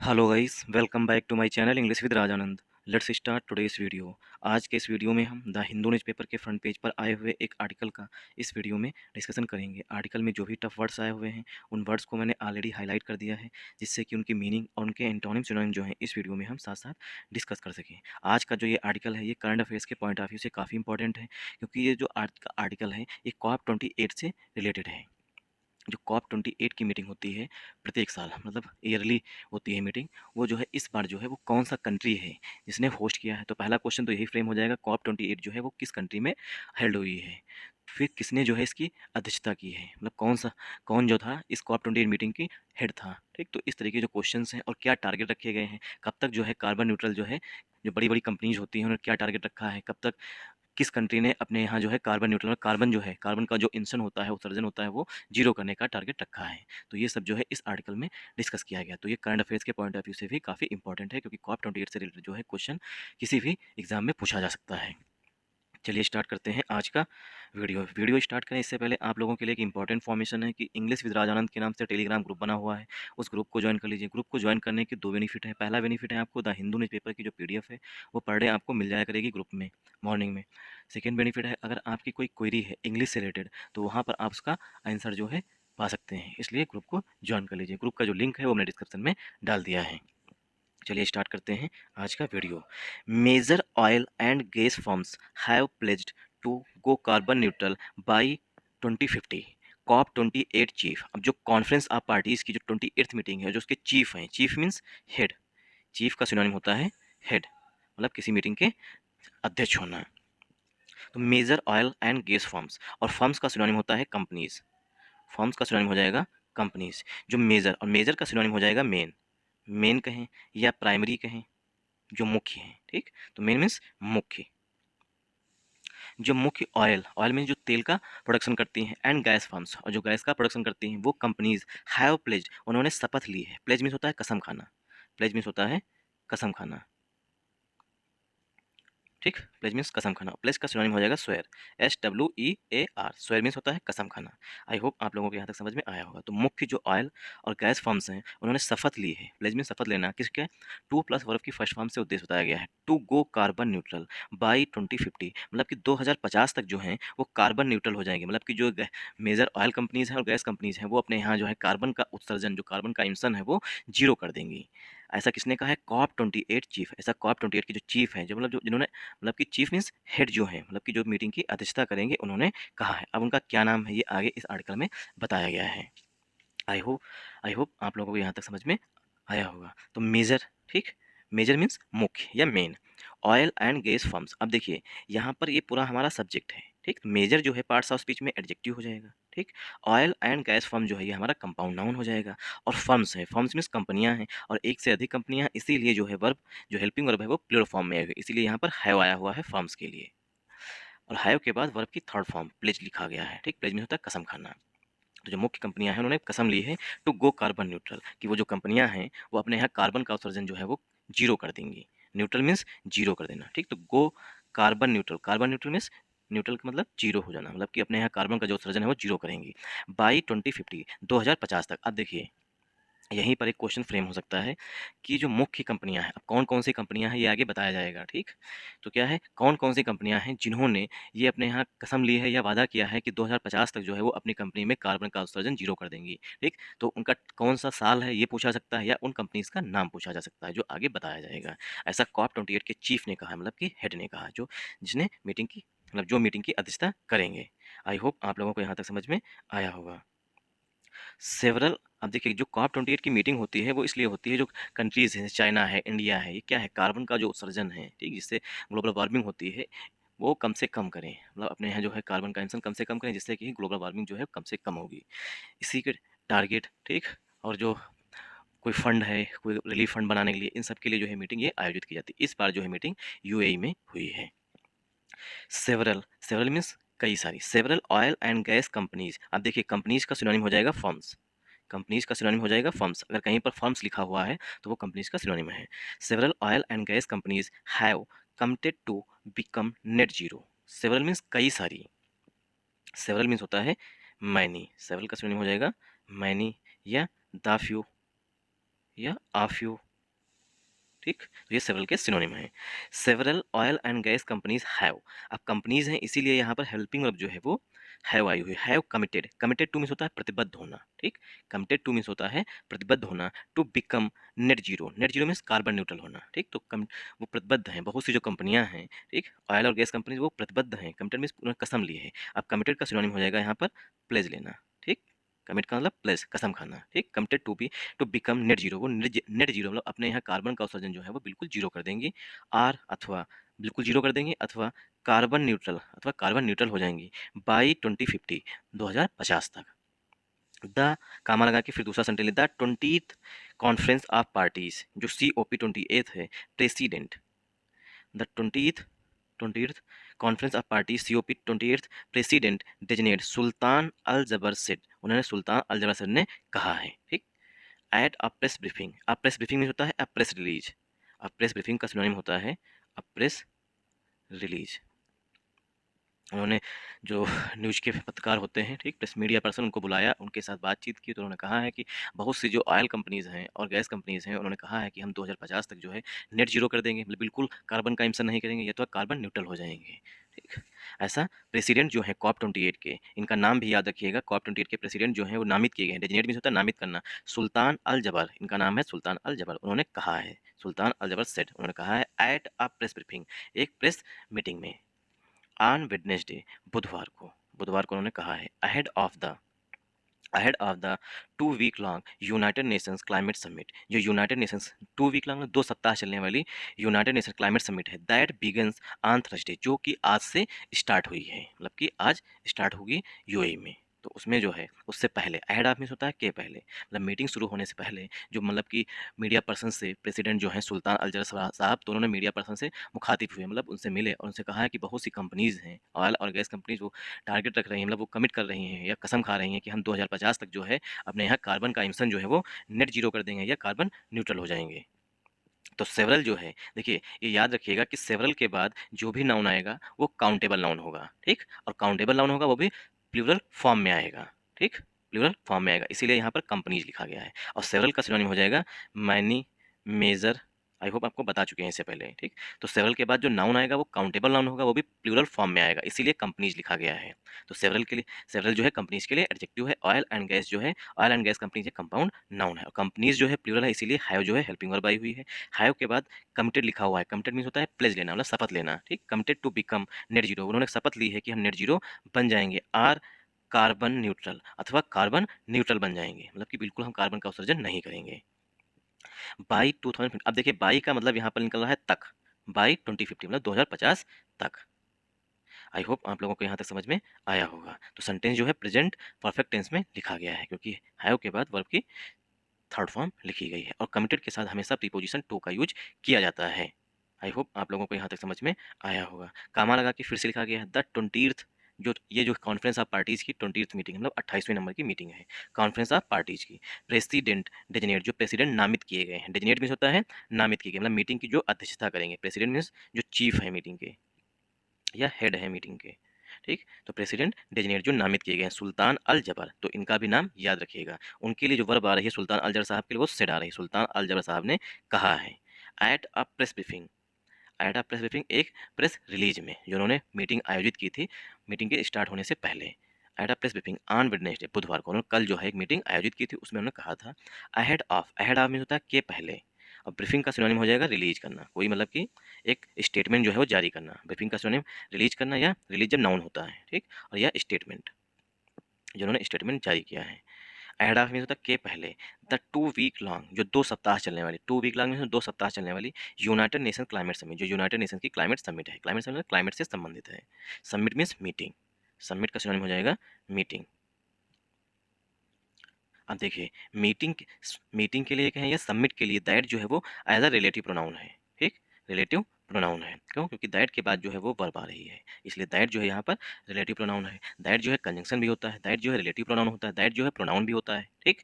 Hello guys, welcome back to my channel English with Rajanand. Let's start today's video. आज के इस video में हम द हिंदू न्यूज़पेपर के फ्रंट पेज पर आए हुए एक आर्टिकल का इस वीडियो में डिस्कशन करेंगे। आर्टिकल में जो भी टफ वर्ड्स आए हुए हैं उन वर्ड्स को मैंने ऑलरेडी हाईलाइट कर दिया है, जिससे कि उनकी मीनिंग और उनके एंटोनिम सिनोनिम जो हैं इस वीडियो में हम साथ साथ डिस्कस कर सकें। आज का जो ये आर्टिकल है ये करंट अफेयर्स के पॉइंट ऑफ व्यू से काफ़ी इंपॉर्टेंट है, क्योंकि ये जो आज का आर्टिकल है ये COP28 से रिलेटेड है। जो COP28 की मीटिंग होती है प्रत्येक साल, मतलब ईयरली होती है मीटिंग, वो जो है इस बार जो है वो कौन सा कंट्री है जिसने होस्ट किया है। तो पहला क्वेश्चन तो यही फ्रेम हो जाएगा, COP28 जो है वो किस कंट्री में हेल्ड हुई है। फिर किसने जो है इसकी अध्यक्षता की है, मतलब कौन जो था इस COP28 मीटिंग की हेड था। ठीक, तो इस तरीके जो क्वेश्चंस हैं और क्या टारगेट रखे गए हैं, कब तक जो है कार्बन न्यूट्रल जो है, जो बड़ी बड़ी कंपनीज होती हैं उन्होंने क्या टारगेट रखा है, कब तक किस कंट्री ने अपने यहाँ जो है कार्बन न्यूट्रल, कार्बन जो है, कार्बन का जो इंसन होता है, उत्सर्जन होता है, वो जीरो करने का टारगेट रखा है। तो ये सब जो है इस आर्टिकल में डिस्कस किया गया। तो ये करंट अफेयर्स के पॉइंट ऑफ व्यू से भी काफ़ी इंपॉर्टेंट है, क्योंकि COP28 से रिलेटेड जो है क्वेश्चन किसी भी एग्जाम में पूछा जा सकता है। चलिए स्टार्ट करते हैं आज का वीडियो स्टार्ट करें इससे पहले आप लोगों के लिए एक इंपॉर्टेंट इन्फॉर्मेशन है कि इंग्लिश विद राजानंद के नाम से टेलीग्राम ग्रुप बना हुआ है। उस ग्रुप को ज्वाइन कर लीजिए। ग्रुप को ज्वाइन करने के दो बेनिफिट है। पहला बेनिफिट है, आपको द हिंदू न्यूज़पेपर की जो PDF है वो पर डे आपको मिल जाया करेगी ग्रुप में मॉर्निंग में। सेकेंड बेनिफिट है, अगर आपकी कोई क्वेरी है इंग्लिश से रिलेटेड तो वहाँ पर आप उसका आंसर जो है पा सकते हैं। इसलिए ग्रुप को ज्वाइन कर लीजिए। ग्रुप का जो लिंक है वो मैंने डिस्क्रिप्शन में डाल दिया है। चलिए स्टार्ट करते हैं आज का video. Major oil and gas firms have pledged to go carbon neutral by 2050। COP28 chief, अब जो कॉन्फ्रेंस ऑफ पार्टीज की जो 28th मीटिंग है, जो उसके चीफ हैं, चीफ मीन्स हेड, चीफ का सिनोनिम होता है हेड, मतलब किसी मीटिंग के अध्यक्ष होना। तो major oil and gas firms, और फर्म्स का सिनोनिम होता है कंपनीज, फर्म्स का सिनोनिम हो जाएगा कंपनीज। जो मेजर, और मेजर का सिनोनिम हो जाएगा मेन, मेन कहें या प्राइमरी कहें, जो मुख्य हैं। ठीक, तो मेन मीन्स मुख्य। जो मुख्य ऑयल, ऑयल में जो तेल का प्रोडक्शन करती हैं, एंड गैस फर्म्स, और जो गैस का प्रोडक्शन करती हैं वो कंपनीज हैव प्लेज्ड, उन्होंने शपथ ली है। प्लेज मीन्स होता है कसम खाना, प्लेज मीन्स होता है कसम खाना। ठीक, प्लेज मीन्स कसम खाना। प्लेज का सिनोनिम हो जाएगा स्वेयर, SWEAR। स्वेयर मीन्स होता है कसम खाना। आई होप आप लोगों को यहाँ तक समझ में आया होगा। तो मुख्य जो ऑयल और गैस फर्म्स हैं उन्होंने शपथ ली है। प्लेज मीन्स शपथ लेना, किसके, टू प्लस वर्ब की फर्स्ट फॉर्म से उद्देश्य बताया गया है, to go carbon neutral by 2050, मतलब कि 2050 तक जो हैं वो कार्बन न्यूट्रल हो जाएंगे। मतलब कि जो मेजर ऑयल कंपनीज हैं और गैस कंपनीज हैं वो अपने यहाँ जो है कार्बन का उत्सर्जन, जो कार्बन का इमिशन है वो जीरो कर देंगी। ऐसा किसने कहा है, COP28 चीफ। ऐसा COP28 की जो चीफ है, जो मतलब जो जिन्होंने, मतलब कि चीफ मीन्स हेड जो है, मतलब कि जो मीटिंग की अध्यक्षता करेंगे, उन्होंने कहा है। अब उनका क्या नाम है ये आगे इस आर्टिकल में बताया गया है। आई होप आप लोगों को यहाँ तक समझ में आया होगा। तो मेजर, ठीक, मेजर मीन्स मुख्य या main, oil and gas firms. अब देखिए यहाँ पर ये पूरा हमारा सब्जेक्ट है। ठीक, मेजर जो है पार्ट्स ऑफ स्पीच में एडजेक्टिव हो जाएगा। ठीक, ऑयल एंड गैस फर्म जो है ये हमारा कंपाउंड नाउन हो जाएगा। और फर्म्स है, फर्म्स मीन्स कंपनियां हैं, और एक से अधिक कंपनियां हैं, इसीलिए जो है वर्ब, जो हेल्पिंग वर्ब है वो प्लूरल फॉर्म में आएगा, इसीलिए यहाँ पर हैव आया हुआ है फर्म्स के लिए। और हैव के बाद वर्ब की थर्ड फॉर्म प्लेज लिखा गया है। ठीक, प्लेज में होता है कसम खाना। तो जो मुख्य कंपनियां हैं उन्होंने कसम ली है टू गो कार्बन न्यूट्रल, कि वो जो कंपनियां हैं वो अपने यहाँ कार्बन का उत्सर्जन जो है वो जीरो कर देंगी। न्यूट्रल मीन्स जीरो कर देना। ठीक, तो go carbon neutral, carbon neutral means neutral का मतलब जीरो हो जाना, मतलब कि अपने यहाँ कार्बन का जो उत्सर्जन है वो जीरो करेंगी बाई 2050, 2050 तक। अब देखिए यहीं पर एक क्वेश्चन फ्रेम हो सकता है कि जो मुख्य कंपनियां हैं, अब कौन कौन सी कंपनियां हैं ये आगे बताया जाएगा। ठीक, तो क्या है, कौन कौन सी कंपनियां हैं जिन्होंने ये अपने यहाँ कसम ली है या वादा किया है कि 2050 तक जो है वो अपनी कंपनी में कार्बन का उत्सर्जन जीरो कर देंगी। ठीक, तो उनका कौन सा साल है ये पूछा सकता है, या उन कंपनीज का नाम पूछा जा सकता है, जो आगे बताया जाएगा। ऐसा COP28 के चीफ ने कहा, मतलब कि हेड ने कहा, जो जिसने मीटिंग की, मतलब जो मीटिंग की अध्यक्षता करेंगे। आई होप आप लोगों को यहाँ तक समझ में आया होगा। सेवरल, अब देखिए जो COP28 की मीटिंग होती है वो इसलिए होती है, जो कंट्रीज हैं, चाइना है, इंडिया है, ये क्या है, कार्बन का जो उत्सर्जन है, ठीक, जिससे ग्लोबल वार्मिंग होती है वो कम से कम करें, मतलब अपने यहाँ जो है कार्बन का एमिशन कम से कम करें, जिससे कि ग्लोबल वार्मिंग जो है कम से कम होगी। इसी के टारगेट, ठीक, और जो कोई फंड है, कोई रिलीफ फंड बनाने के लिए, इन सब के लिए जो है मीटिंग ये आयोजित की जाती है। इस बार जो है मीटिंग UAE में हुई है। सेवरल, सेवरल मीन्स कई सारी, several oil and gas companies. अब देखिए कंपनीज का सिनोनिम हो जाएगा फर्म्स, कंपनीज का सिनोनिम हो जाएगा फर्म्स। अगर कहीं पर फर्म्स लिखा हुआ है तो वो कंपनीज का सिनोनिम है। Several oil and gas companies have committed to become net zero. Several means कई सारी, सेवरल मीन्स होता है मैनी, सेवरल का सिनोनिम हो जाएगा मैनी, या द फ्यू, या आ फ्यू, ठीक, तो ये सेवरल के सिनोनिम है। Several oil and gas companies have, अब कंपनीज हैं इसीलिए यहाँ पर हेल्पिंग वर्ब जो है वो हैव आई हुई। Have committed, committed two means होता है प्रतिबद्ध होना, ठीक, कमिटेड टू मीन्स होता है प्रतिबद्ध होना, to become net zero, net zero means carbon neutral होना, ठीक, तो वो प्रतिबद्ध हैं, बहुत सी जो कंपनियां हैं, ठीक, ऑयल और गैस कंपनीज वो प्रतिबद्ध हैं, कमिटेड मीन्स उन्होंने कसम ली है। अब कमिटेड का सिनोनिम हो जाएगा यहाँ पर प्लेज लेना, ठीक, कमिट का मतलब प्लेस कसम खाना, ठीक, committed to become net zero, वो नेट जीरो मतलब अपने यहाँ कार्बन का उत्सर्जन जो है वो बिल्कुल जीरो कर देंगी, आर अथवा बिल्कुल जीरो कर देंगे, अथवा कार्बन न्यूट्रल हो जाएंगी बाई 2050, 2050 तक। द कामा लगा के फिर दूसरा sentence the 20th conference of parties, जो COP 28 है, president, the 20th conference of party COP 28 president designate Sultan Al Jaber said, उन्होंने सुल्तान अल जबर सेड ने कहा है, ठीक। Eight a press briefing, a press briefing में होता है a press release, a press briefing का सिनोनिम होता है अ प्रेस रिलीज। उन्होंने जो न्यूज़ के पत्रकार होते हैं, ठीक, प्रेस मीडिया पर्सन, उनको बुलाया, उनके साथ बातचीत की, तो उन्होंने कहा है कि बहुत सी जो ऑयल कंपनीज़ हैं और गैस कंपनीज़ हैं, उन्होंने कहा है कि हम 2050 तक जो है नेट जीरो कर देंगे, मतलब बिल्कुल कार्बन का एमिशन नहीं करेंगे, या तो कार्बन न्यूट्रल हो जाएंगे, ठीक। ऐसा प्रेसिडेंट जो है COP 28 के, इनका नाम भी याद रखिएगा, COP 28 के प्रेसिडेंट जो है वो नामित किए गए हैं, डेजिग्नेट मीन्स होता है नामित करना, सुल्तान अल जबर, इनका नाम है सुल्तान अल जबर, उन्होंने कहा है, सुल्तान अल जबर सेड, उन्होंने कहा है एट अ प्रेस ब्रीफिंग, एक प्रेस मीटिंग में, ऑन वेडनेसडे, बुधवार को उन्होंने कहा है, ahead of the 2 week long United Nations climate summit, जो यूनाइटेड नेशंस 2 वीक लॉन्ग 2 सप्ताह चलने वाली यूनाइटेड नेशन क्लाइमेट समिट है, दैट बिगन्स ऑन थर्सडे, जो कि आज से स्टार्ट हुई है, मतलब कि आज स्टार्ट होगी UAE में। तो उसमें जो है उससे पहले, अहेड ऑफ मीन्स होता है के पहले, मतलब मीटिंग शुरू होने से पहले, जो मतलब कि मीडिया पर्सन से प्रेसिडेंट जो है सुल्तान अल साहब, तो उन्होंने मीडिया पर्सन से मुखातिब हुए, मतलब उनसे मिले और उनसे कहा है कि बहुत सी कंपनीज़ हैं, ऑयल और गैस कंपनीज, वो टारगेट रख रही हैं, मतलब वो कमिट कर रही हैं या कसम खा रही हैं कि हम 2050 तक जो है अपने यहाँ कार्बन का एमिशन जो है वो नेट जीरो कर देंगे या कार्बन न्यूट्रल हो जाएंगे। तो सेवरल जो है, देखिए ये याद रखिएगा कि सेवरल के बाद जो भी नाउन आएगा वो काउंटेबल नाउन होगा, ठीक, और काउंटेबल नाउन होगा वो भी प्लूरल फॉर्म में आएगा, ठीक, प्लूरल फॉर्म में आएगा, इसीलिए यहाँ पर कंपनीज लिखा गया है। और सेवरल का सिनोनिम हो जाएगा मैनी, मेजर, आई होप आपको बता चुके हैं इससे पहले, ठीक। तो सेवरल के बाद जो नाउन आएगा वो काउंटेबल नाउन होगा, वो भी प्लूरल फॉर्म में आएगा, इसीलिए कंपनीज लिखा गया है। तो सेवरल के लिए, सेवरल जो है कंपनीज के लिए एडजेक्टिव है, ऑयल एंड गैस जो है, ऑयल एंड गैस कंपनीज है कंपाउंड नाउन है, और कंपनीज जो है प्लूरल है, इसीलिए हैव जो है हेल्पिंग वर्ब आई हुई है। हैव के बाद कमिटेड लिखा हुआ है, कमिटेड मीन्स होता है प्लेज लेना, मतलब शपथ लेना, ठीक, committed to become net zero, उन्होंने शपथ ली है कि हम नेट जीरो बन जाएंगे, आर कार्बन न्यूट्रल अथवा कार्बन न्यूट्रल बन जाएंगे, मतलब कि बिल्कुल हम कार्बन का उत्सर्जन नहीं करेंगे बाई 2050। अब देखिए बाई का मतलब यहाँ पर निकल रहा है तक, बाई 2050 मतलब 2050 तक। आई होप आप लोगों को यहाँ तक समझ में आया होगा। तो सेंटेंस जो है प्रेजेंट परफेक्ट टेंस में लिखा गया है, क्योंकि हैव के बाद वर्ब की थर्ड फॉर्म लिखी गई है, और कमिटेड के साथ हमेशा प्रीपोजिशन टू का यूज किया जाता है। आई होप आप लोगों को यहाँ तक समझ में आया होगा। कामा लगा के फिर से लिखा गया है द 20th, जो ये जो कॉन्फ्रेंस ऑफ पार्टीज़ की 20th मीटिंग, मतलब 28वें नंबर की मीटिंग है कॉन्फ्रेंस ऑफ पार्टीज़ की। प्रेसिडेंट डेजिग्नेट, जो प्रेसिडेंट नामित किए गए हैं, डेजिग्नेट मीन्स होता है नामित किए गए, मतलब मीटिंग की जो अध्यक्षता करेंगे, प्रेसिडेंट मीन्स जो चीफ है मीटिंग के या हेड है मीटिंग के, ठीक। तो प्रेसिडेंट डेजिग्नेट जो नामित किए गए हैं सुल्तान अल जबर, तो इनका भी नाम याद रखिएगा। उनके लिए जो वर्ब आ रही है सुल्तान अल जबर साहब के लिए वो सेड आ रही है, सुल्तान अल जबर साहब ने कहा है। At a press briefing, eight a press briefing एक प्रेस रिलीज में, जो उन्होंने मीटिंग आयोजित की थी मीटिंग के स्टार्ट होने से पहले। Eight a press briefing on Wednesday, बुधवार को, उन्होंने कल जो है एक मीटिंग आयोजित की थी, उसमें उन्होंने कहा था अहेड ऑफ मीन होता है के पहले, और ब्रीफिंग का सिनोनिम हो जाएगा रिलीज करना, कोई मतलब कि एक स्टेटमेंट जो है वो जारी करना। ब्रीफिंग का सिनोनिम रिलीज करना, या रिलीज जब नाउन होता है, ठीक, और या स्टेटमेंट, जो उन्होंने स्टेटमेंट जारी किया है। एड ऑफ मीन्स होता है के पहले, द 2 वीक लॉन्ग, जो 2 सप्ताह चलने वाली, 2 वीक लॉन्ग मीन्स 2 सप्ताह चलने वाली यूनाइटेड नेशन क्लाइमेट समिट, जो यूनाइटेड नेशन की क्लाइमेट समिट है, क्लाइमेट समिट क्लाइमेट से संबंधित है। समिट मीन्स मीटिंग, समिट का सिनोनिम हो जाएगा मीटिंग। अब देखिए मीटिंग, मीटिंग के लिए कहें या सबमिट के लिए दैट जो है वो एज अ रिलेटिव प्रोनाउन है, ठीक, रिलेटिव प्रोनाउन है। क्यों? क्योंकि दैट के बाद जो है वो वर्ब आ रही है, इसलिए दैट जो है यहाँ पर रिलेटिव प्रोनाउन है। दैट जो है कंजंक्शन भी होता है, दैट जो है रिलेटिव प्रोनाउन होता है, दैट जो है प्रोनाउन भी होता है, ठीक।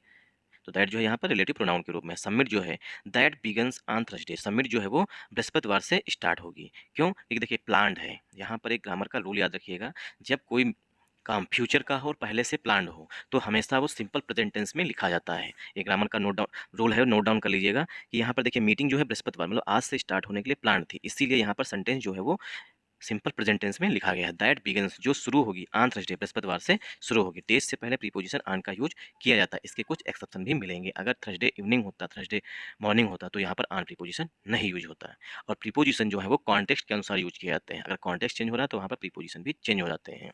तो दैट जो है यहाँ पर रिलेटिव प्रोनाउन के रूप में। सबमिट जो है that begins on Thursday, submit जो है वो बृहस्पतिवार से स्टार्ट होगी। क्यों? क्योंकि देखिए प्लान्ड है, यहाँ पर एक ग्रामर का रूल याद रखिएगा, जब कोई काम फ्यूचर का हो और पहले से प्लान्ड हो तो हमेशा वो सिंपल प्रेजेंट टेंस में लिखा जाता है। ये ग्रामर का नोट डाउन रूल है, नोट डाउन कर लीजिएगा कि यहाँ पर देखिए मीटिंग जो है बृहस्पतिवार मतलब आज से स्टार्ट होने के लिए प्लान थी, इसीलिए यहाँ पर सेंटेंस जो है वो सिंपल प्रेजेंट टेंस में लिखा गया है। दैट बिगिंस जो शुरू होगी ऑन थर्सडे बृहस्पतिवार से शुरू होगी। डेज से पहले प्रीपोजिशन ऑन का यूज किया जाता है। इसके कुछ एक्सेप्शन भी मिलेंगे। अगर थर्सडे इवनिंग होता, थर्सडे मॉर्निंग होता तो यहाँ पर ऑन प्रीपोजिशन नहीं यूज होता है। और प्रीपोजिशन जो है वो कॉन्टेक्स्ट के अनुसार यूज किए जाते हैं। अगर कॉन्टेक्स्ट चेंज हो रहा है तो वहाँ पर प्रीपोजिशन भी चेंज हो जाते हैं।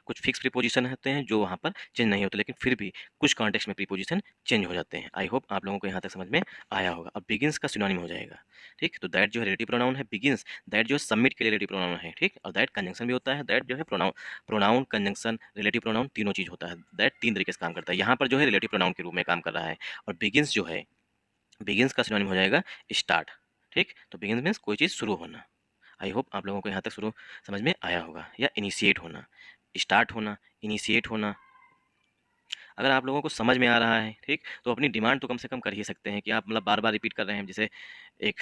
कुछ फिक्स प्रीपोजिशन होते हैं जो वहाँ पर चेंज नहीं होते, लेकिन फिर भी कुछ कॉन्टेक्स्ट में प्रीपोजिशन चेंज हो जाते हैं। आई होप आप लोगों को यहाँ तक समझ में आया होगा। अब बिगिंस का सिनोनिम हो जाएगा, ठीक। तो दैट जो है रिलेटिव प्रोनाउन है, बिगिंस दैट जो है सबमिट के लिए रिलेटिव प्रोनाउन है, ठीक। और दैट कंजंक्शन भी होता है। दैट जो है प्रोनाउन कंजंक्शन रिलेटिव प्रोनाउन तीनों चीज़ होता है। दैट तीन तरीके से काम करता है। यहाँ पर जो है रिलेटिव प्रोनाउन के रूप में काम कर रहा है। और बिगिंस जो है, बिगिंस का सिनोनिम हो जाएगा स्टार्ट, ठीक। तो बिगिंस मीन्स कोई चीज़ शुरू होना। आई होप आप लोगों को यहाँ तक शुरू समझ में आया होगा। या इनिशिएट होना, स्टार्ट होना, इनिशिएट होना। अगर आप लोगों को समझ में आ रहा है, ठीक, तो अपनी डिमांड तो कम से कम कर ही सकते हैं कि आप मतलब बार बार रिपीट कर रहे हैं। जैसे एक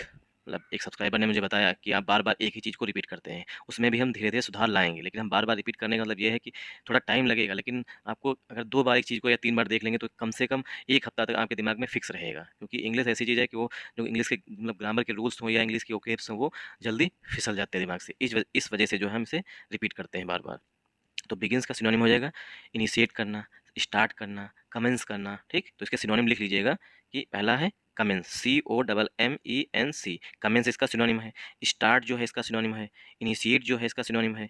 एक सब्सक्राइबर ने मुझे बताया कि आप बार बार एक ही चीज़ को रिपीट करते हैं। उसमें भी हम धीरे धीरे सुधार लाएंगे, लेकिन हम बार बार रिपीट करने का मतलब ये है कि थोड़ा टाइम लगेगा। लेकिन आपको अगर 2 बार एक चीज़ को या 3 बार देख लेंगे तो कम से कम 1 हफ्ता तक आपके दिमाग में फिक्स रहेगा। क्योंकि इंग्लिश ऐसी चीज़ है कि वो जो इंग्लिश के मतलब ग्रामर के रूल्स हों या इंग्लिश के ओकेब्स हों वो जल्दी फिसल जाते हैं दिमाग से। इस वजह से जो है हम इसे रिपीट करते हैं बार बार। तो बिगिंस का सिनोनिम हो जाएगा इनिशिएट करना, स्टार्ट करना, कमेंस करना, ठीक। तो इसके सिनोनिम लिख लीजिएगा कि पहला है कमेंस, COMMENC, कमेंस इसका सिनोनिम है। स्टार्ट जो है इसका सिनोनिम है। इनिशिएट जो है इसका सिनोनिम है।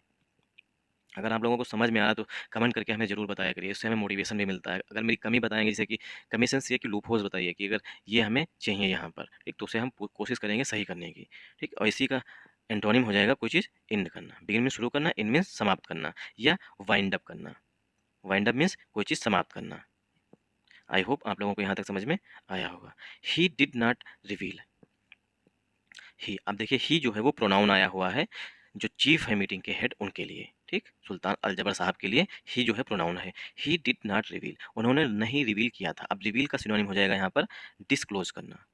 अगर आप लोगों को समझ में आया तो कमेंट करके हमें ज़रूर बताया करिए, इससे हमें मोटिवेशन भी मिलता है। अगर मेरी कमी बताएंगे, जैसे कि कमी सेंस ये कि लूप होल्स बताइए कि अगर ये हमें चाहिए यहाँ पर, ठीक, तो उसे हम कोशिश करेंगे सही करने की, ठीक। और इसी का एंटोनिम हो जाएगा कोई चीज़ एंड करना। बिगिन में शुरू करना, एंड मीन्स समाप्त करना या वाइंड अप करना। वाइंड अप मीन्स कोई चीज़ समाप्त करना। आई होप आप लोगों को यहाँ तक समझ में आया होगा। ही डिड नॉट रिवील, ही, अब देखिए ही जो है वो प्रोनाउन आया हुआ है जो चीफ है मीटिंग के हेड उनके लिए, ठीक। सुल्तान अल जबर साहब के लिए ही जो है प्रोनाउन है। ही डिड नॉट रिवील, उन्होंने नहीं रिवील किया था। अब रिवील का सिनोनिम हो जाएगा यहाँ पर डिस्क्लोज करना,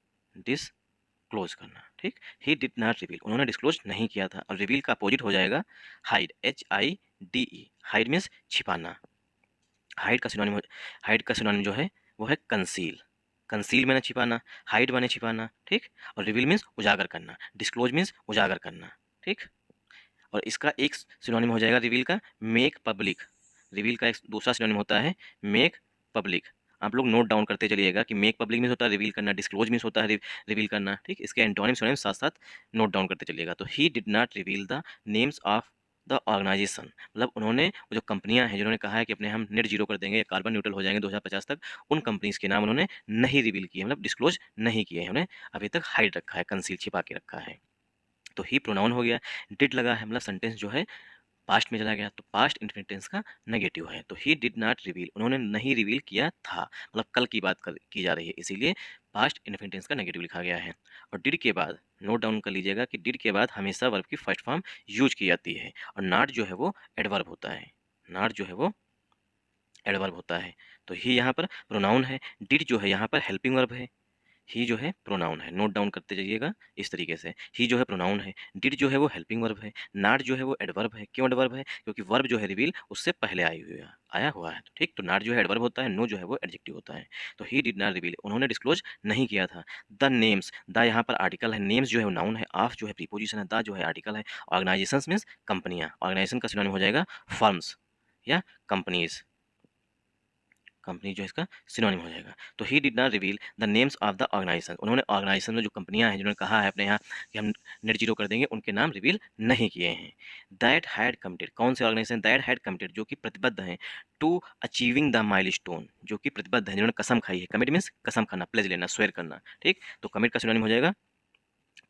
डिसक्लोज करना, ठीक। ही डिड नॉट रिवील, उन्होंने डिस्क्लोज नहीं किया था। और रिवील का अपोजिट हो जाएगा हाइड, HIDE, हाइड मीन्स छिपाना। हाइड का सिनोनिम जो है वो है कंसील, कंसील मैंने छिपाना, हाइड माने छिपाना, ठीक। और रिवील मीन्स उजागर करना, डिस्क्लोज मीन्स उजागर करना, ठीक। और इसका एक सिनोनिम हो जाएगा रिवील का मेक पब्लिक। रिवील का एक दूसरा सिनोनिम होता है मेक पब्लिक। आप लोग नोट डाउन करते चलिएगा कि मेक पब्लिक मीन्स होता है रिवील करना, डिस्क्लोज मीन्स होता है रिवील करना, ठीक। इसके एंटोनिम सिनोनिम साथ साथ नोट डाउन करते चलिएगा। तो he did not reveal the names of the organisation, मतलब उन्होंने वो जो कंपनियां हैं जिन्होंने कहा है कि अपने हम नेट जीरो कर देंगे या कार्बन न्यूट्रल हो जाएंगे 2050 तक, उन कंपनीज के नाम उन्होंने नहीं रिवील किए, मतलब डिस्क्लोज नहीं किए हैं। उन्हें अभी तक हाइड रखा है, कंसील छिपा के रखा है। तो ही प्रोनाउन हो गया। डिड लगा है मतलब सेंटेंस जो है पास्ट में चला गया, तो पास्ट इंफिनिट टेंस का नेगेटिव है। तो ही डिड नॉट रिवील, उन्होंने नहीं रिवील किया था, मतलब कल की बात की जा रही है, इसीलिए पास्ट इंफिनिट टेंस का नेगेटिव लिखा गया है। और डिड के बाद नोट डाउन कर लीजिएगा कि डिड के बाद हमेशा वर्ब की फर्स्ट फॉर्म यूज की जाती है। और नॉट जो है वो एडवर्ब होता है, नॉट जो है वो एडवर्ब होता है। तो ही यहाँ पर प्रोनाउन है, डिड जो है यहाँ पर हेल्पिंग वर्ब है। ही जो है प्रोनाउन है, नोट डाउन करते जाइएगा इस तरीके से। ही जो है प्रोनाउन है, डिड जो है वो हेल्पिंग वर्ब है, नॉट जो है वो एडवर्ब है। क्यों एडवर्ब है? क्योंकि वर्ब जो है रिवील उससे पहले आया हुआ है, तो ठीक। तो नॉट जो है एडवर्ब होता है, नो जो है वो एडजेक्टिव होता है। तो ही डिड नॉट रिवील, उन्होंने डिस्क्लोज नहीं किया था। द नेम्स, द यहाँ पर आर्टिकल है, नेम्स जो है वो नाउन है, ऑफ जो है प्रीपोजिशन है, द जो है आर्टिकल है। ऑर्गेनाइजेशंस मीन्स कंपनियां, ऑर्गेनाइजेशन का सिनोनिम हो जाएगा फर्म्स या कंपनीज। कंपनी जो है इसका सिनोनिम हो जाएगा। तो he did not reveal the names of the organisation, उन्होंने ऑर्गेनाइजेशन में जो कंपनियां हैं जिन्होंने कहा है अपने यहाँ कि हम नेट जीरो कर देंगे, उनके नाम रिवील नहीं किए हैं। दैट हैड कमिटेड, कौन से ऑर्गेनाइजेशन? दैट हैड कमिटेड, जो कि प्रतिबद्ध हैं, टू अचीविंग द माइलस्टोन, जो कि प्रतिबद्ध हैं, जिन्होंने कसम खाई है। कमिट मीन्स कसम खाना, प्लेज लेना, स्वेयर करना, ठीक। तो कमिट का सिनोनिम हो जाएगा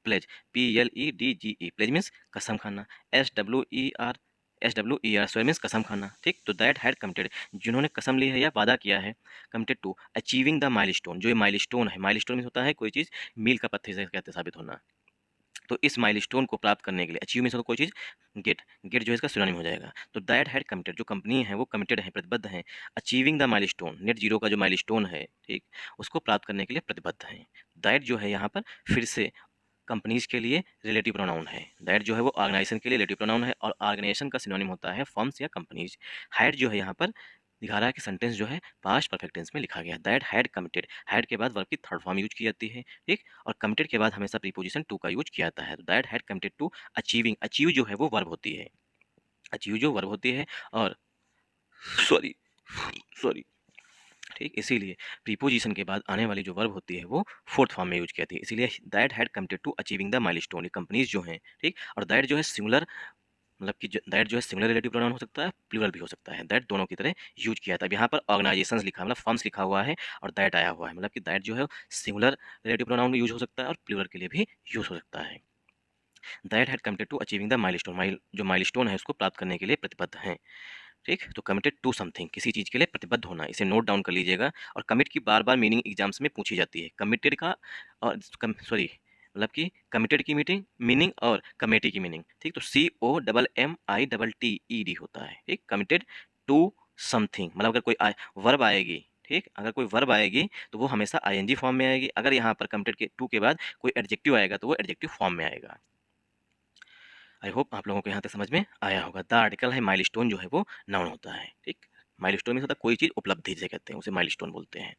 प्लेज, PLEDGE, प्लेज मीन्स कसम खाना। SWER स्वेयर मीन्स कसम खाना, ठीक। तो दैट हैड कमिटेड, जिन्होंने कसम ली है या वादा किया है, committed to achieving the milestone, जो ये माइलस्टोन है, माइलस्टोन मीन्स होता है कोई चीज़ मील का पत्थर से कहते साबित होना। तो इस माइलस्टोन को प्राप्त करने के लिए, अचीव मीन्स कोई चीज़, गेट जो है इसका सिनोनिम हो जाएगा। तो दैट हैड कमिटेड, जो कंपनी है वो कमिटेड है, प्रतिबद्ध है, achieving the milestone, net zero का जो माइलस्टोन है, ठीक, उसको प्राप्त करने के लिए प्रतिबद्ध है। दैट जो है यहाँ पर फिर से कंपनीज के लिए रिलेटिव प्रोनाउन है। दैट जो है वो ऑर्गेनाइजेशन के लिए रिलेटिव प्रोनाउन है और ऑर्गेनाइजेशन का सिनोनिम होता है फर्म्स या कंपनीज। हैड जो है यहाँ पर दिखा रहा है कि सेंटेंस जो है पास्ट परफेक्ट टेंस में लिखा गया। दैट हैड कमिटेड, हैड के बाद वर्ब की थर्ड फॉर्म यूज की जाती है, ठीक, और कमिटेड के बाद हमेशा प्रीपोजिशन टू का यूज किया जाता है। तो that had committed to achieving, achieve जो है वो वर्ब होती है, अचीव जो वर्ब होती है, और सॉरी सॉरी ठीक, इसीलिए प्रीपोजिशन के बाद आने वाली जो वर्ब होती है वो फोर्थ फॉर्म में यूज की जाती है। इसीलिए that had committed to achieving the milestone, ये कंपनीज जो हैं, ठीक, और दैट जो है सिंगुलर, मतलब कि दैट जो है सिंगुलर रिलेटिव प्रोनाउन हो सकता है, प्लूरल भी हो सकता है, दैट दोनों की तरह यूज किया था। अब यहाँ पर ऑर्गेनाइजेशंस लिखा, मतलब फर्म्स लिखा हुआ है और दैट आया हुआ है, मतलब कि दैट जो है सिंगुलर रिलेटिव प्रोनाउन में यूज हो सकता है और प्लूरल के लिए भी यूज हो सकता है। That had committed to achieving the milestone, जो माइलस्टोन है उसको प्राप्त करने के लिए प्रतिबद्ध हैं, ठीक, तो कमिटेड टू समथिंग, किसी चीज़ के लिए प्रतिबद्ध होना, इसे नोट डाउन कर लीजिएगा। और कमिट की बार बार मीनिंग एग्जाम्स में पूछी जाती है, कमिटेड का और सॉरी मतलब कि कमिटेड की मीटिंग मीनिंग और कमेटी की मीनिंग, ठीक, तो COMMITTED होता है, ठीक, कमिटेड टू समथिंग, मतलब अगर कोई वर्ब आएगी, ठीक, अगर कोई वर्ब आएगी तो वो हमेशा ING फॉर्म में आएगी, अगर यहाँ पर कमिटेड के टू के बाद कोई एडजेक्टिव आएगा तो वो एडजेक्टिव फॉर्म में आएगा। आई होप आप लोगों को यहाँ तक समझ में आया होगा। द आर्टिकल है माइलस्टोन जो है वो नाउन होता है, ठीक, माइलस्टोन में होता है कोई चीज़ उपलब्धि जिसे कहते हैं, उसे माइलस्टोन बोलते हैं।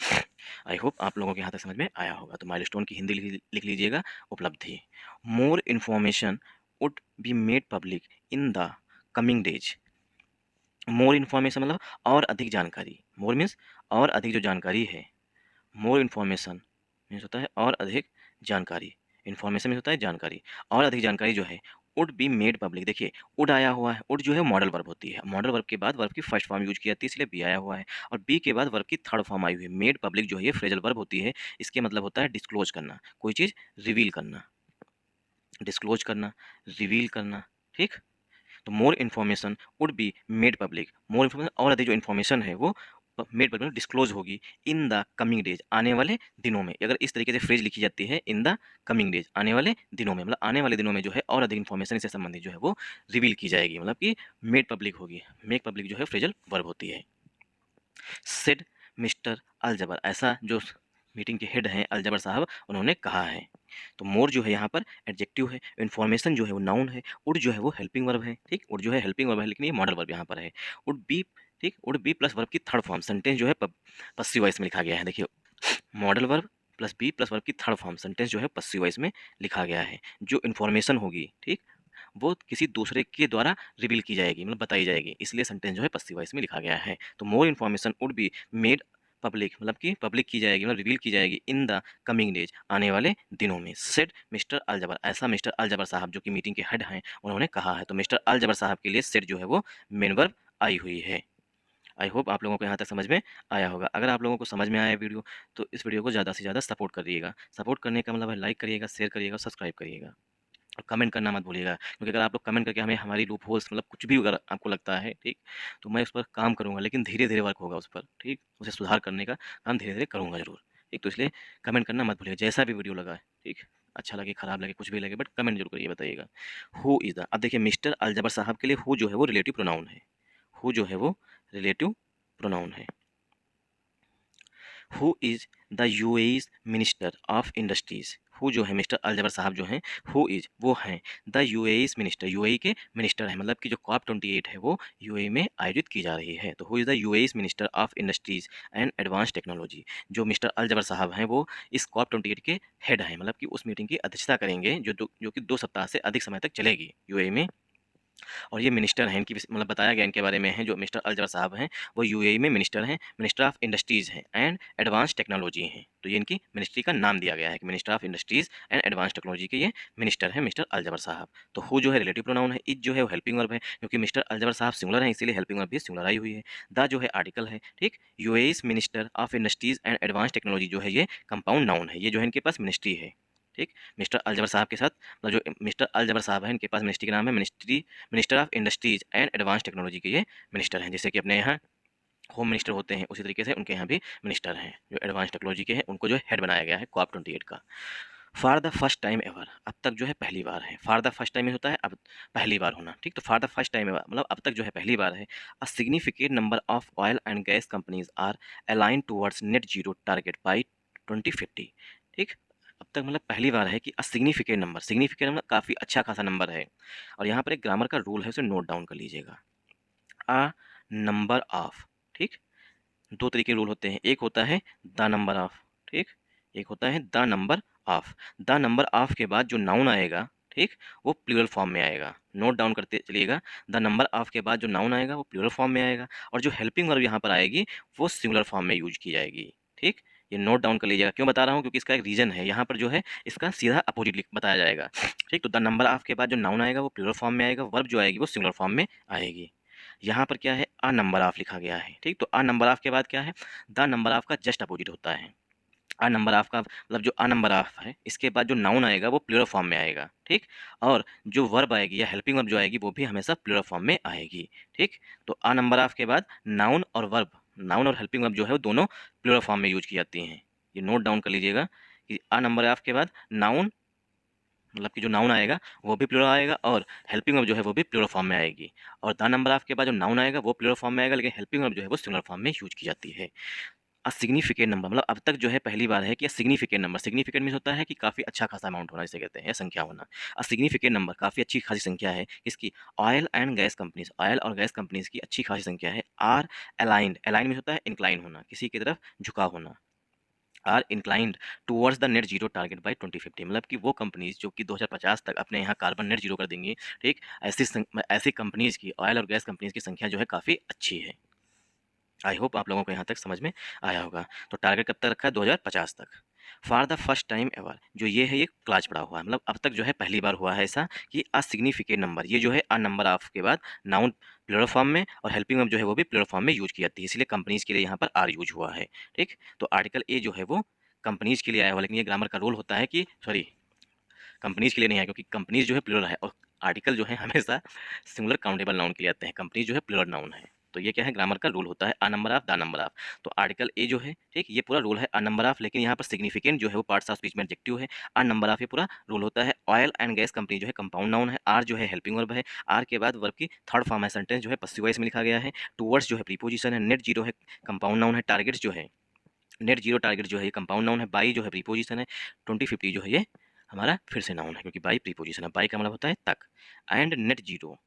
आई होप आप लोगों को यहाँ तक समझ में आया होगा। तो माइलस्टोन की हिंदी लिख लीजिएगा, उपलब्धि। More information would be made public in the coming days. More information मतलब और अधिक जानकारी, मोर मीन्स और अधिक जो जानकारी है, मोर इन्फॉर्मेशन मीन्स होता है और अधिक जानकारी, इन्फॉर्मेशन मीन्स होता है जानकारी, और अधिक जानकारी जो है वुड बी मेड पब्लिक। देखिए वुड आया हुआ है, वुड जो है मॉडल वर्ब होती है, मॉडल वर्ब के बाद वर्ब की फर्स्ट फॉर्म यूज की जाती है, इसलिए बी आया हुआ है, और बी के बाद वर्ब की थर्ड फॉर्म आई हुई है। मेड पब्लिक जो है ये फ्रेजल वर्ब होती है, इसके मतलब होता है डिस्क्लोज करना, कोई चीज़ रिवील करना, डिस्क्लोज करना, रिवील करना, ठीक। तो more information would be made public, more information और अधिक जो इन्फॉर्मेशन है वो मेड पब्लिक डिस्क्लोज होगी इन द कमिंग डेज, आने वाले दिनों में। अगर इस तरीके से फ्रेज लिखी जाती है इन द कमिंग डेज, आने वाले दिनों में, मतलब आने वाले दिनों में जो है और अधिक इन्फॉर्मेशन इससे संबंधित जो है वो रिवील की जाएगी, मतलब कि मेड पब्लिक होगी। मेक पब्लिक जो है फ्रेजल वर्ब होती है। सेड मिस्टर अलजबर, ऐसा जो मीटिंग के हेड हैं अलजबर साहब, उन्होंने कहा है। तो मोर जो है यहाँ पर एडजेक्टिव है, इन्फॉर्मेशन जो है वो नाउन है, उड जो है वो हेल्पिंग वर्ब है, ठीक, उड जो है हेल्पिंग वर्ब है, लेकिन ये मॉडल वर्ब यहाँ पर है। उड बी, ठीक, उड बी प्लस वर्ब की थर्ड फॉर्म, सेंटेंस जो है पस्सिव वॉइस में लिखा गया है। देखिए modal verb plus be plus verb की थर्ड फॉर्म, सेंटेंस जो है पस्सिव वॉइस में लिखा गया है। जो इन्फॉर्मेशन होगी, ठीक, वो किसी दूसरे के द्वारा रिवील की जाएगी, मतलब बताई जाएगी, इसलिए सेंटेंस जो है पस्सिव वॉइस में लिखा गया है। तो more information would be made public, मतलब कि पब्लिक की जाएगी, मतलब रिवील की जाएगी इन द कमिंग डेज, आने वाले दिनों में। सेड मिस्टर अलजबर, ऐसा मिस्टर अलजबर साहब जो कि मीटिंग के हेड हैं उन्होंने कहा है। तो मिस्टर अलजबर साहब के लिए सेड जो है वो मेन वर्ब आई हुई है। आई होप आप लोगों को यहाँ तक समझ में आया होगा। अगर आप लोगों को समझ में आया वीडियो तो इस वीडियो को ज़्यादा से ज़्यादा सपोर्ट करिएगा। सपोर्ट करने का मतलब है लाइक करिएगा, शेयर करिएगा और सब्सक्राइब करिएगा, और कमेंट करना मत भूलिएगा, क्योंकि अगर आप लोग कमेंट करके हमें हमारी लूप होल्स मतलब कुछ भी अगर आपको लगता है, ठीक, तो मैं उस पर काम करूँगा, लेकिन धीरे धीरे वर्क होगा उस पर, ठीक, उसे सुधार करने का काम धीरे धीरे करूँगा ज़रूर, ठीक। तो इसलिए कमेंट करना मत भूलिएगा, जैसा भी वीडियो लगा है, ठीक, अच्छा लगे खराब लगे कुछ भी लगे, बट कमेंट जरूर करिए, बताइएगा। हु इज़ द, अब देखिए मिस्टर अलजबर साहब के लिए हु जो है वो रिलेटिव प्रोनाउन है, हु जो है वो रिलेटिव प्रोनाउन है। Who is the UAE's minister of industries, who जो है मिस्टर अलजबर साहब जो हैं, हु इज़ वो हैं द यूएई's मिनिस्टर, यूएई के मिनिस्टर हैं, मतलब कि जो COP 28 है वो यूएई में आयोजित की जा रही है। तो who is the UAE's minister of industries and advance technology, जो मिस्टर अलजबर साहब हैं वो इस COP 28 के हेड हैं, मतलब कि उस मीटिंग की अध्यक्षता करेंगे जो कि 2 सप्ताह से अधिक समय तक चलेगी यूएई में। और ये मिनिस्टर हैं, इनकी मतलब बताया गया इनके बारे में है, जो मिस्टर अलजबर साहब हैं वो यूएई में मिनिस्टर हैं, मिनिस्टर ऑफ इंडस्ट्रीज़ हैं एंड एडवांस टेक्नोलॉजी हैं। तो ये इनकी मिनिस्ट्री का नाम दिया गया है कि minister of industries and advance technology के ये मिनिस्टर हैं मिस्टर अलजबर साहब। तो हु जो है रिलेटिव प्रोनाउन है, इज जो है वो हेल्पिंग वर्ब है, क्योंकि मिस्टर अलजबर साहब सिंगुलर हैं इसीलिए हेल्पिंग वर्ब भी सिंगुलर आई हुई है। द जो है आर्टिकल है, ठीक, UAE's minister of industries and advance technology जो है ये कंपाउंड नाउन है, ये जो है इनके पास मिनिस्ट्री है, ठीक। मिस्टर अलजबर साहब के साथ मतलब जो मिस्टर अलजबर साहब हैं इनके पास मिनिस्ट्री का नाम है minister of industries and advance technology के ये मिनिस्टर हैं। जैसे कि अपने यहाँ होम मिनिस्टर होते हैं उसी तरीके से उनके यहाँ भी मिनिस्टर हैं जो एडवांस टेक्नोलॉजी के हैं, उनको जो हेड बनाया गया है COP 28 का। For the first time ever, अब तक जो है पहली बार है। फॉर द फर्स्ट टाइम होता है अब पहली बार होना, ठीक। तो for the first time ever मतलब अब तक जो है पहली बार है। A significant number of oil and gas companies are align towards net zero target by 2050, ठीक। अब तक मतलब पहली बार है कि सिग्निफिकेंट नंबर, सिग्निफिकेंट नंबर काफ़ी अच्छा खासा नंबर है। और यहाँ पर एक ग्रामर का रूल है, उसे नोट डाउन कर लीजिएगा। अ नंबर ऑफ, ठीक, दो तरीके रूल होते हैं, एक होता है द नंबर ऑफ, ठीक, एक होता है the number of. The number of के बाद जो नाउन आएगा, ठीक, वो प्लूरल फॉर्म में आएगा। नोट डाउन करते चलिएगा, द नंबर ऑफ के बाद जो नाउन आएगा वो प्लूरल फॉर्म में आएगा, और जो हेल्पिंग वर्ब यहाँ पर आएगी वो सिंगुलर फॉर्म में यूज की जाएगी, ठीक। ये नोट डाउन कर लीजिएगा। क्यों बता रहा हूँ? क्योंकि इसका एक रीजन है, यहाँ पर जो है इसका सीधा अपोजिट लिख बताया जाएगा, ठीक। तो द नंबर ऑफ के बाद जो नाउन आएगा वो प्लूरल फॉर्म में आएगा, वर्ब जो आएगी वो सिंगुलर फॉर्म में आएगी। यहाँ पर क्या है, अ नंबर ऑफ लिखा गया है, ठीक। तो अ नंबर ऑफ के बाद क्या है, द नंबर ऑफ का जस्ट अपोजिट होता है। अ नंबर ऑफ का मतलब जो अ नंबर ऑफ है, इसके बाद जो नाउन आएगा वो प्लूरल फॉर्म में आएगा, ठीक। और जो वर्ब आएगी या हेल्पिंग वर्ब जो आएगी वो भी हमेशा प्लूरल फॉर्म में आएगी, ठीक। तो अ नंबर ऑफ के बाद नाउन और वर्ब, नाउन और हेल्पिंग वर्ब जो है वो दोनों प्लूरल फॉर्म में यूज की जाती हैं। ये नोट डाउन कर लीजिएगा कि अ नंबर ऑफ के बाद नाउन, मतलब कि जो नाउन आएगा वो भी प्लूरल आएगा, और हेल्पिंग वर्ब जो है वो भी प्लूरल फॉर्म में आएगी। और द नंबर ऑफ के बाद जो नाउन आएगा वो प्लूरल फॉर्म में आएगा, लेकिन हेल्पिंग वर्ब जो है वो सिंगुलर फॉर्म में यूज की जाती है। सिग्निफिकेंट नंबर मतलब अब तक जो है पहली बार है कि सिग्निफिकेंट नंबर, सिग्निफिकेंट मीन्स होता है कि काफ़ी अच्छा खासा अमाउंट होना, जिसे कहते हैं, या संख्या होना। सिग्निफिकेंट नंबर काफ़ी अच्छी खासी संख्या है इसकी। Oil and gas companies, oil और गैस कंपनीज की अच्छी खासी संख्या है। आर अलाइंड, अलाइंड मीन्स होता है इंक्लाइन होना, किसी की तरफ झुका होना। Are inclined towards the net zero target by 2050, मतलब कि वो कंपनीज जो कि 2050 तक अपने यहाँ कार्बन नेट जीरो कर देंगी, ठीक। ऐसी कंपनीज की, ऑयल और गैस कंपनीज की संख्या जो है काफ़ी अच्छी है। आई होप आप लोगों को यहाँ तक समझ में आया होगा। तो टारगेट कब तक रखा है? 2050 तक। For the first time ever, जो ये है ये क्लास पड़ा हुआ है, मतलब अब तक जो है पहली बार हुआ है ऐसा कि अ सिग्निफिकेंट नंबर, ये जो है अ नंबर ऑफ के बाद नाउन प्लूरल फॉर्म में और हेल्पिंग वर्ब जो है वो भी प्लूरल फॉर्म में यूज की जाती है, इसलिए कंपनीज के लिए यहाँ पर आर यूज हुआ है, ठीक। तो आर्टिकल ए जो है वो कंपनीज के लिए आया हुआ, लेकिन ये ग्रामर का रूल होता है कि सॉरी, कंपनीज के लिए नहीं है, क्योंकि कंपनीज जो है प्लूरल है, और आर्टिकल जो है हमेशा सिंगुलर काउंटेबल नाउन के लिए आते हैं। कंपनीज जो है प्लूरल नाउन है। तो ये क्या है, ग्रामर का रूल होता है a number of the number of. तो आर्टिकल ए जो है, ठीक, ये पूरा रूल है अ नंबर ऑफ, लेकिन यहाँ पर सिग्निफिकेंट जो है वो पार्ट्स ऑफ स्पीच में एडजेक्टिव है। अ नंबर ऑफ ये पूरा रूल होता है। ऑयल एंड गैस कंपनी जो है कंपाउंड नाउन है। आर जो है हेल्पिंग वर्ब है। आर के बाद वर्ब की थर्ड फॉर्म है सेंटेंस जो है पसिव वॉइस में लिखा गया है। टूवर्ड्स जो है प्रीपोजिशन है। नेट जीरो है कंपाउंड नाउन है। टारगेट्स जो है, नेट जीरो टारगेट जो है ये कंपाउंड नाउन है। बाई जो है प्रीपोजिशन है। 2050 जो है ये हमारा फिर से नाउन है, क्योंकि बाई प्रीपोजिशन है। बाई का मतलब होता है तक। And net zero,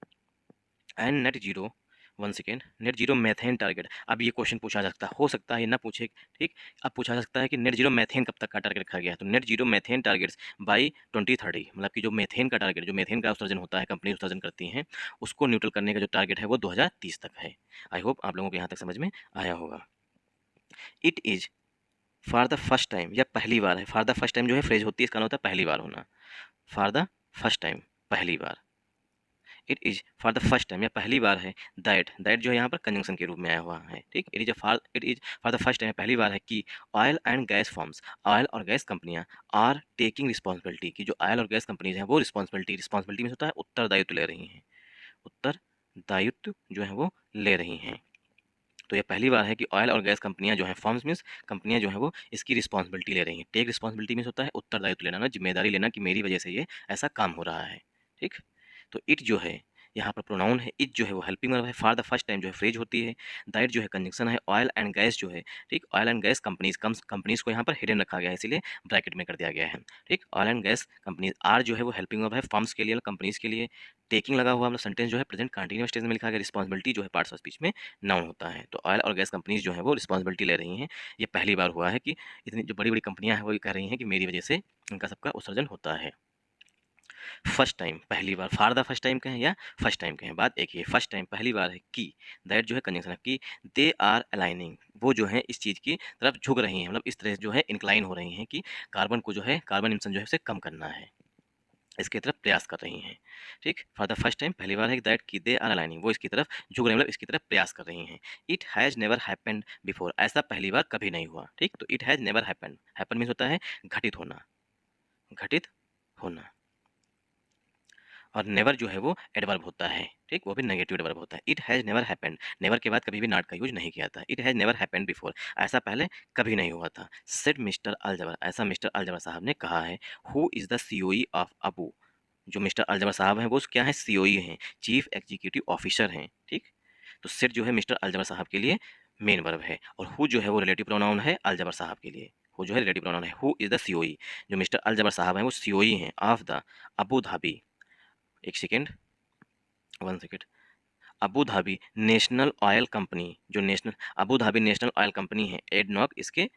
and net zero, one second, net zero methane target. अब ये क्वेश्चन पूछा जा सकता है, हो सकता है ये ना पूछे, ठीक। अब पूछा जा सकता है कि नेट जीरो मैथेन कब तक का टारगेट रखा गया है। तो net zero methane targets by 2030, मतलब कि जो मैथेन का टारगेट, जो मैथेन का उत्सर्जन होता है, कंपनी उत्सर्जन करती हैं, उसको न्यूट्रल करने का जो टारगेट है वो 2030 तक है। आई होप आप लोगों को यहाँ तक समझ में आया होगा। It is for the first time, या पहली बार है। फॉर द फर्स्ट टाइम जो है फ्रेज होती है, इसका मतलब होता है पहली बार होना। फॉर द फर्स्ट टाइम, पहली बार। It is for the first time, या पहली बार है। दैट, दैट जो है यहाँ पर कंजंक्शन के रूप में आया हुआ है, ठीक। It is for the first time, पहली बार है कि oil and gas firms, oil और गैस कंपनियाँ आर टेकिंग रिस्पॉन्सिबिलिटी, की जो ऑयल और गैस कंपनीज हैं वो रिस्पॉन्सिबिलिटी, रिस्पॉन्सिबिलिटी में होता है उत्तरदायित्व ले रही हैं, उत्तरदायित्व जो है वो ले रही हैं। तो ये पहली बार है कि ऑयल और गैस कंपनियां जो हैं, फर्म्स मीन्स कंपनियां जो हैं वो इसकी रिस्पॉन्सिबिलिटी ले रही हैं। टेक रिस्पॉन्सिबिलिटी मीन्स होता है उत्तरदायित्व लेना, ना जिम्मेदारी लेना कि मेरी वजह से ये ऐसा काम हो रहा है, ठीक। तो इट जो है यहाँ पर प्रोनाउन है। इट जो है वो हेल्पिंग वर्ब है। फॉर द फर्स्ट टाइम जो है फ्रेज होती है। दैट जो है कंजंक्शन है। ऑयल एंड गैस जो है, ठीक, oil and gas companies, companies को यहाँ पर हिडन रखा गया है, इसीलिए ब्रैकेट में कर दिया गया है, ठीक। Oil and gas companies, are जो है वो हेल्पिंग वर्ब है फर्म्स के लिए, कंपनीज के लिए। टेकिंग लगा हुआ मतलब सेंटेंस जो है प्रेजेंट कंटिन्यूअस टेंस में लिखा गया। रिस्पॉन्सिबिलिटी जो है पार्ट्स ऑफ स्पीच में नाउन होता है। तो ऑयल और गैस कंपनीज जो है वो रिस्पॉन्सिबिलिटी ले रही हैं। ये पहली बार हुआ है कि इतनी जो बड़ी बड़ी कंपनियां हैं वो ये कह रही हैं कि मेरी वजह से इनका सबका उत्सर्जन होता है। फर्स्ट टाइम, पहली बार। फॉर द फर्स्ट टाइम कहें या फर्स्ट टाइम कहें, बात एक ही है। फर्स्ट टाइम पहली बार है कि दैट जो है कंजंक्शन है कि दे आर अलाइनिंग, वो जो है इस चीज़ की तरफ झुक रही हैं, मतलब इस तरह जो है इंक्लाइन हो रही हैं कि कार्बन को जो है, कार्बन इमिशन जो है उसे कम करना है, इसकी तरफ प्रयास कर रही हैं, ठीक। फॉर द फर्स्ट टाइम पहली बार है दैट की दे आर अलाइनिंग, वो इसकी तरफ झुक रही हैं, मतलब इसकी तरफ प्रयास कर रही हैं। It has never happened before, ऐसा पहली बार कभी नहीं हुआ, ठीक। तो it has never happened, happen means होता है घटित होना, घटित होना। और नेवर जो है वो एडवर्ब होता है, ठीक, वो भी नेगेटिव एडवर्ब होता है। It has never happened, never के बाद कभी भी नॉट का यूज नहीं किया था। It has never happened before, ऐसा पहले कभी नहीं हुआ था। सेड मिस्टर अलजबर, ऐसा मिस्टर अलजबर साहब ने कहा है। Who is the COE of Abu, जो मिस्टर अलजबर साहब हैं वो क्या है, सीओई हैं, चीफ एग्जीक्यूटिव ऑफिसर हैं, ठीक। तो सेड जो है मिस्टर अलजबर साहब के लिए मेन वर्ब है, और हु जो है वो रिलेटिव प्रोनाउन है अलजबर साहब के लिए, हु जो है रिलेटिव प्रोनाउन है। हु इज़ द सीओई, जो मिस्टर अल जबर साहब हैं वो सीओई हैं ऑफ द अबू धाबी, एक second, 1 second, Abu Dhabi national oil company, जो national Abu Dhabi national oil company है, एडनॉक इसके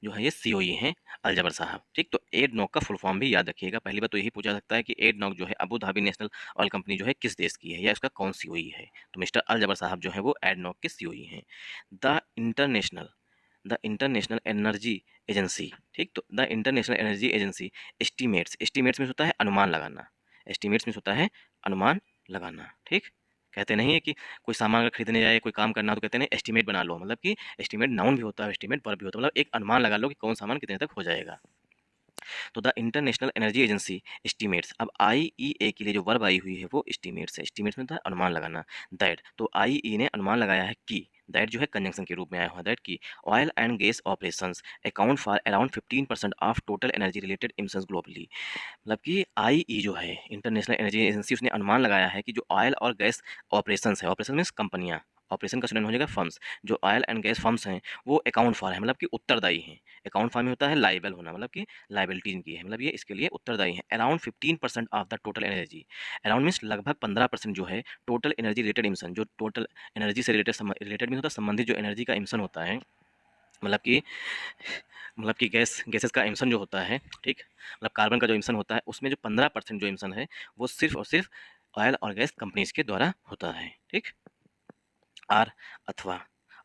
जो है ये सीओई हैं अल जबर साहब। ठीक, तो एडनॉक का फुल फॉर्म भी याद रखिएगा। पहली बात तो यही पूछा सकता है कि एडनॉक जो है Abu Dhabi national oil company जो है किस देश की है या इसका कौन सीओई है। तो मिस्टर अल जबर साहब जो है वो एडनॉक के सीओई हैं। The international the international energy agency, ठीक, तो the international energy agency estimates में होता है अनुमान लगाना, एस्टीमेट्स में होता है अनुमान लगाना। ठीक, कहते नहीं है कि कोई सामान अगर खरीदने जाए, कोई काम करना हो तो कहते हैं एस्टीमेट बना लो, मतलब कि एस्टीमेट नाउन भी होता है, एस्टीमेट वर्ब भी होता है, मतलब एक अनुमान लगा लो कि कौन सामान कितने तक हो जाएगा। तो the international energy agency estimates, अब आईईए के लिए जो वर्ब आई हुई है वो एस्टीमेट्स है। एस्टीमेट्स में होता है अनुमान लगाना। दैट, तो आईई ने अनुमान लगाया है कि, दैट जो है कंजंक्शन के रूप में आया हुआ, दैट की oil and gas operations account for around 15% of total energy related emissions globally. मतलब कि आईई जो है इंटरनेशनल एनर्जी एजेंसी, उसने अनुमान लगाया है कि जो ऑयल और गैस ऑपरेशंस है, ऑपरेशन मीन्स कंपनियां, ऑपरेशन का सिनोनिम हो जाएगा फर्म्स, जो ऑयल एंड गैस फर्म्स हैं वो अकाउंट फॉर है, मतलब कि उत्तरदायी हैं। अकाउंट फॉर में होता है लाइबल होना, मतलब कि लाइबिलिटी इनकी है, मतलब ये इसके लिए उत्तरदायी है। Around 15% of the total energy, around means लगभग 15% जो है टोटल एनर्जी रिलेटेड इमिशन, जो टोटल एनर्जी से रिलेटेड मीन होता है संबंधित जो एनर्जी का इमिशन होता है, मतलब कि गैसेस का इमिशन जो होता है, ठीक, मतलब कार्बन का जो इमिशन होता है उसमें जो 15% जो इमिशन है वो सिर्फ और सिर्फ ऑयल और गैस कंपनीज के द्वारा होता है। ठीक, आर अथवा,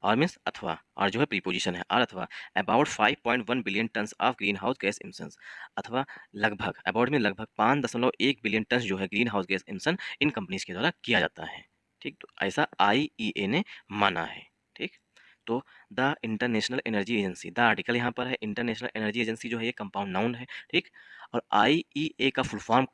और मीन्स अथवा, और जो है प्रीपोजिशन है, आर अथवा about 5.1 billion tons of green house gas emissions, अथवा लगभग, अबाउट में लगभग 5.1 बिलियन टन जो है ग्रीन हाउस गैस इमिशन इन कंपनीज के द्वारा किया जाता है। ठीक, तो ऐसा आईईए ने माना है। ठीक, तो the international energy agency, the article यहाँ पर है, इंटरनेशनल एनर्जी एजेंसी जो है ये कंपाउंड नाउन है। ठीक, और आईईए का फुल फॉर्म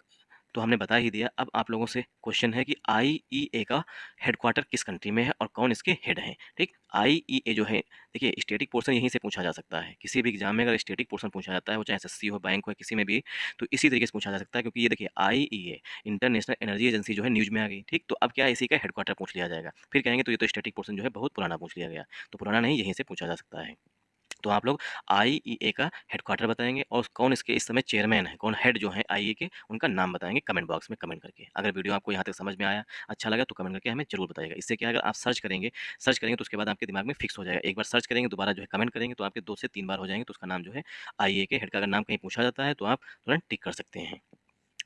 तो हमने बता ही दिया। अब आप लोगों से क्वेश्चन है कि आईईए का हेडक्वार्टर किस कंट्री में है और कौन इसके हेड हैं। ठीक, आईईए जो है, देखिए स्टैटिक पोर्शन यहीं से पूछा जा सकता है, किसी भी एग्जाम में अगर स्टैटिक पोर्शन पूछा जाता है, वो चाहे एसएससी हो, बैंक हो, किसी में भी, तो इसी तरीके से पूछा जा सकता है। क्योंकि ये देखिए आईईए इंटरनेशनल एनर्जी एजेंसी जो है न्यूज में आ गई। ठीक, तो अब क्या है, इसी का हेडक्वार्टर पूछ लिया जाएगा, फिर कहेंगे तो ये तो स्टैटिक पोर्शन जो है बहुत पुराना पूछ लिया गया, तो पुराना नहीं, यहीं से पूछा जा सकता है। तो आप लोग आईईए का हेडक्वार्टर बताएंगे और कौन इसके इस समय चेयरमैन है, कौन हेड जो है आईईए के, उनका नाम बताएंगे कमेंट बॉक्स में कमेंट करके। अगर वीडियो आपको यहाँ तक समझ में आया, अच्छा लगा, तो कमेंट करके हमें जरूर बताइएगा। इससे क्या है, अगर आप सर्च करेंगे तो उसके बाद आपके दिमाग में फिक्स हो जाएगा। एक बार सर्च करेंगे, दोबारा जो है कमेंट करेंगे तो आपके 2 से 3 बार हो जाएंगे, तो उसका नाम जो है आईईए के हेड का अगर नाम कहीं पूछा जाता है तो आप तुरंत टिक कर सकते हैं।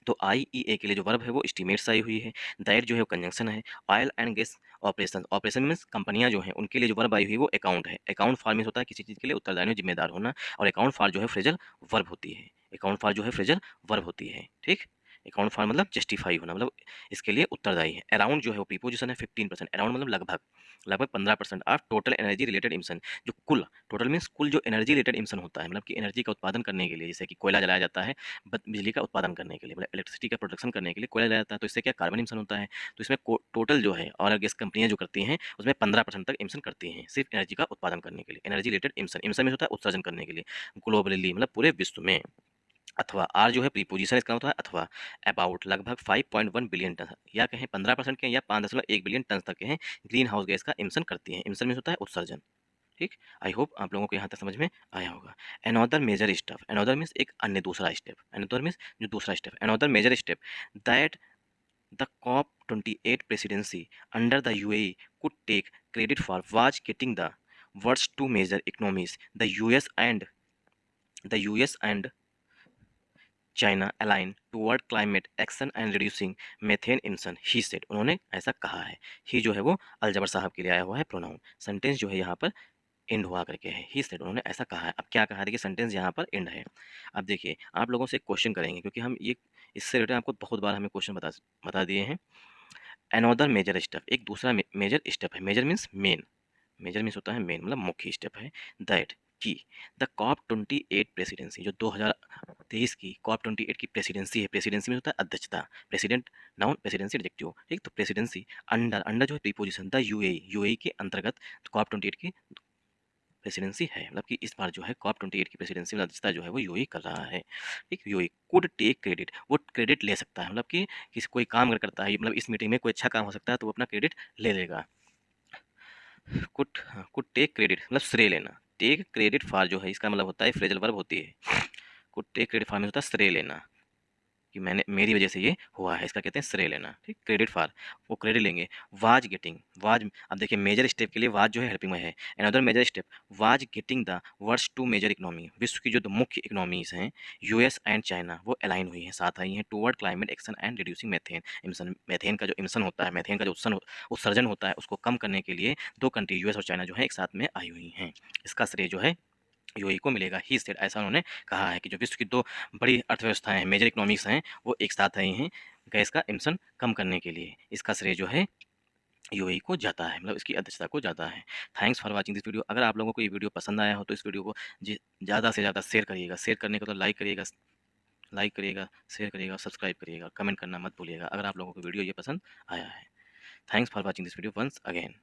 तो आईईए के लिए जो वर्ब है वो एस्टीमेट्स आई हुई है। दैट जो है वो कंजंक्शन है। Oil and gas operation, operation means कंपनियां जो हैं उनके लिए जो वर्ब आई हुई है वो अकाउंट है। अकाउंट फॉर मीन्स होता है किसी चीज़ के लिए उत्तरदायी जिम्मेदार होना, और अकाउंट फॉर जो है फ्रेजल वर्ब होती है। अकाउंट फॉर जो है फ्रेजल वर्ब होती है। ठीक, अकाउंट फॉर मतलब जस्टिफाई होना, मतलब इसके लिए उत्तरदायी है। अराउंड जो है वो प्रीपोजिशन है 15%, अराउंड मतलब लगभग, लगभग 15% of total energy related emission, जो कुल, टोटल मीन्स कुल जो एनर्जी रिलेटेड इमिशन होता है, मतलब कि एनर्जी का उत्पादन करने के लिए, जैसे कि कोयला जलाया जाता है बिजली का उत्पादन करने के लिए, मतलब इलेक्ट्रिसिटी का प्रोडक्शन करने के लिए कोयला जलाया जाता है, तो इससे क्या कार्बन इमिशन होता है। तो इसमें टोटल जो है और गैस कंपनियां जो करती हैं उसमें 15% तक इमिशन करती हैं सिर्फ एनर्जी का उत्पादन करने के लिए। एनर्जी रिलेटेड इमिशन, इमिशन में होता है उत्सर्जन करने के लिए ग्लोबली, मतलब पूरे विश्व में। अथवा, आर जो है प्रीपोजिशन, इसका होता है अथवा। अबाउट लगभग 5.1 बिलियन टन, या कहें 15% के, या 5.1 बिलियन टन तक के हैं, ग्रीन हाउस गैस का इमिशन करती हैं। इमिशन में होता है उत्सर्जन। ठीक, आई होप आप लोगों को यहाँ तक समझ में आया होगा। Another major step, another means एक अन्य दूसरा स्टेप, अनदर मीन्स जो दूसरा step, another major step that the COP 28 presidency under the UAE could take credit for was getting the words to major economies the US and China align toward climate action and reducing methane emission, he said, उन्होंने ऐसा कहा है। ही जो है वो अलजबर साहब के लिए आया हुआ है प्रोनाउन। सेंटेंस जो है यहाँ पर एंड हुआ करके है, ही सेड, उन्होंने ऐसा कहा है। अब क्या कहा है, देखिए सेंटेंस यहाँ पर एंड है। अब देखिए आप लोगों से क्वेश्चन करेंगे, क्योंकि हम ये इससे रिलेटेड आपको बहुत बार हमें क्वेश्चन बता दिए हैं। अनदर मेजर स्टेप, एक दूसरा मेजर स्टेप है। Major means main, major means होता है मेन, मतलब मुख्य स्टेप है। दैट की द कॉप 28 प्रेसिडेंसी, जो 2023 की कॉप 28 की प्रेसिडेंसी है। प्रेसिडेंसी में होता है अध्यक्षता, प्रेसिडेंट नाउन, प्रेसिडेंसी एडजेक्टिव। ठीक, तो प्रेसिडेंसी अंडर, अंडर जो है प्रीपोजिशन, द यूएई के अंतर्गत कॉप 28 की प्रेसिडेंसी है, मतलब कि इस बार जो है कॉप 28 की प्रेसिडेंसी में अध्यक्षता जो है वो यूएई कर रहा है। ठीक, यूएई कुड टेक क्रेडिट, वो क्रेडिट ले सकता है, मतलब कि किसी कोई काम अगर करता है, मतलब इस मीटिंग में कोई अच्छा काम हो सकता है तो वो अपना क्रेडिट ले लेगा। कुड कुड टेक क्रेडिट मतलब श्रेय लेना। टेक क्रेडिट फॉर जो है इसका मतलब होता है फ्रेजल वर्ब होती है। को टेक क्रेडिट फॉर में होता है श्रेय लेना, कि मैंने मेरी वजह से ये हुआ है, इसका कहते हैं श्रेय लेना। ठीक, क्रेडिट फॉर, वो क्रेडिट लेंगे। वाज गेटिंग, वाज, अब देखिए मेजर स्टेप के लिए वाज जो है हेल्पिंग में है। Another major step, was getting the words to major economy, विश्व की जो दो मुख्य इकोनॉमीज हैं यूएस एंड चाइना, वो अलाइन हुई हैं, साथ आई हैं toward climate action and reducing methane emission. Methane का जो इमिशन होता है, मेथेन का जो उत्सर्जन होता है, उसको कम करने के लिए दो कंट्री यूएस और चाइना जो है एक साथ में आई हुई हैं। इसका श्रेय जो है यूएई को मिलेगा। ही सेड, ऐसा उन्होंने कहा है कि जो विश्व की दो बड़ी अर्थव्यवस्थाएं हैं, मेजर इकोनॉमिक्स हैं, वो एक साथ आई हैं गैस का इमिशन कम करने के लिए। इसका श्रेय जो है यूएई को जाता है, मतलब इसकी अध्यक्षता को जाता है। Thanks for watching this video. अगर आप लोगों को ये वीडियो पसंद आया हो तो इस वीडियो को ज़्यादा से ज़्यादा शेयर करिएगा। शेयर करने को तो लाइक करिएगा, शेयर करिएगा, सब्सक्राइब करिएगा, कमेंट करना मत भूलिएगा अगर आप लोगों को वीडियो ये पसंद आया है। Thanks for watching this video once again.